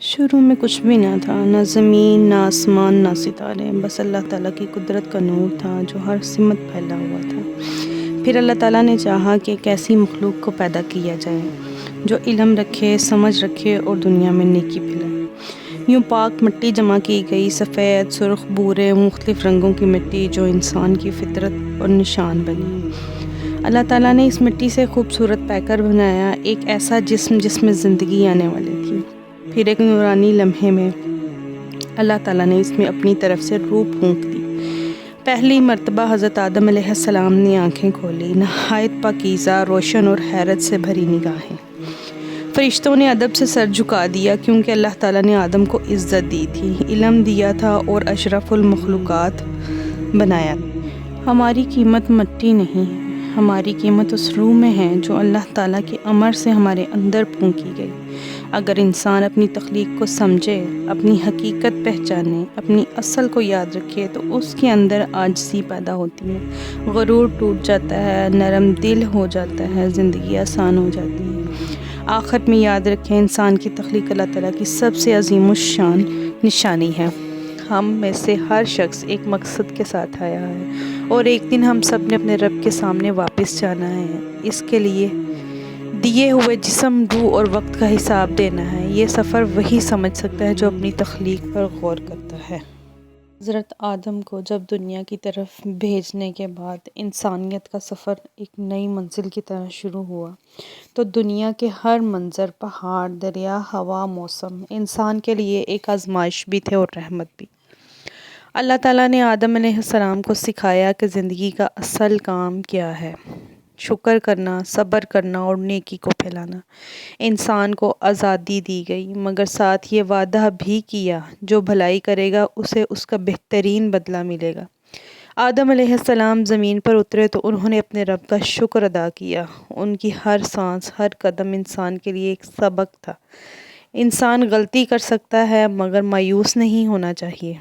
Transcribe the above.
شروع میں کچھ بھی نہ تھا، نہ زمین، نہ آسمان، نہ ستارے، بس اللہ تعالیٰ کی قدرت کا نور تھا جو ہر سمت پھیلا ہوا تھا۔ پھر اللہ تعالیٰ نے چاہا کہ ایک ایسی مخلوق کو پیدا کیا جائے جو علم رکھے، سمجھ رکھے اور دنیا میں نیکی پھیلائے۔ یوں پاک مٹی جمع کی گئی، سفید، سرخ، بھورے، مختلف رنگوں کی مٹی جو انسان کی فطرت اور نشان بنی۔ اللہ تعالیٰ نے اس مٹی سے خوبصورت پیکر بنایا، ایک ایسا جسم جس میں زندگی آنے والی تھی۔ پھر ایک نورانی لمحے میں اللہ تعالیٰ نے اس میں اپنی طرف سے روح پھونک دی۔ پہلی مرتبہ حضرت آدم علیہ السلام نے آنکھیں کھولی، نہایت پاکیزہ، روشن اور حیرت سے بھری نگاہیں۔ فرشتوں نے ادب سے سر جھکا دیا کیونکہ اللہ تعالیٰ نے آدم کو عزت دی تھی، علم دیا تھا اور اشرف المخلوقات بنایا تھا۔ ہماری قیمت مٹی نہیں ہے، ہماری قیمت اس روح میں ہے جو اللہ تعالیٰ کے امر سے ہمارے اندر پھونکی گئی۔ اگر انسان اپنی تخلیق کو سمجھے، اپنی حقیقت پہچانے، اپنی اصل کو یاد رکھے تو اس کے اندر عاجزی پیدا ہوتی ہے، غرور ٹوٹ جاتا ہے، نرم دل ہو جاتا ہے، زندگی آسان ہو جاتی ہے۔ آخر میں یاد رکھیں، انسان کی تخلیق اللہ تعالیٰ کی سب سے عظیم الشان نشانی ہے۔ ہم میں سے ہر شخص ایک مقصد کے ساتھ آیا ہے اور ایک دن ہم سب نے اپنے رب کے سامنے واپس جانا ہے۔ اس کے لیے دیے ہوئے جسم، روح اور وقت کا حساب دینا ہے۔ یہ سفر وہی سمجھ سکتا ہے جو اپنی تخلیق پر غور کرتا ہے۔ حضرت آدم کو جب دنیا کی طرف بھیجنے کے بعد انسانیت کا سفر ایک نئی منزل کی طرح شروع ہوا تو دنیا کے ہر منظر، پہاڑ، دریا، ہوا، موسم انسان کے لیے ایک آزمائش بھی تھے اور رحمت بھی۔ اللہ تعالیٰ نے آدم علیہ السلام کو سکھایا کہ زندگی کا اصل کام کیا ہے: شکر کرنا، صبر کرنا اور نیکی کو پھیلانا۔ انسان کو آزادی دی گئی مگر ساتھ یہ وعدہ بھی کیا جو بھلائی کرے گا اسے اس کا بہترین بدلہ ملے گا۔ آدم علیہ السلام زمین پر اترے تو انہوں نے اپنے رب کا شکر ادا کیا۔ ان کی ہر سانس، ہر قدم انسان کے لیے ایک سبق تھا۔ انسان غلطی کر سکتا ہے مگر مایوس نہیں ہونا چاہیے۔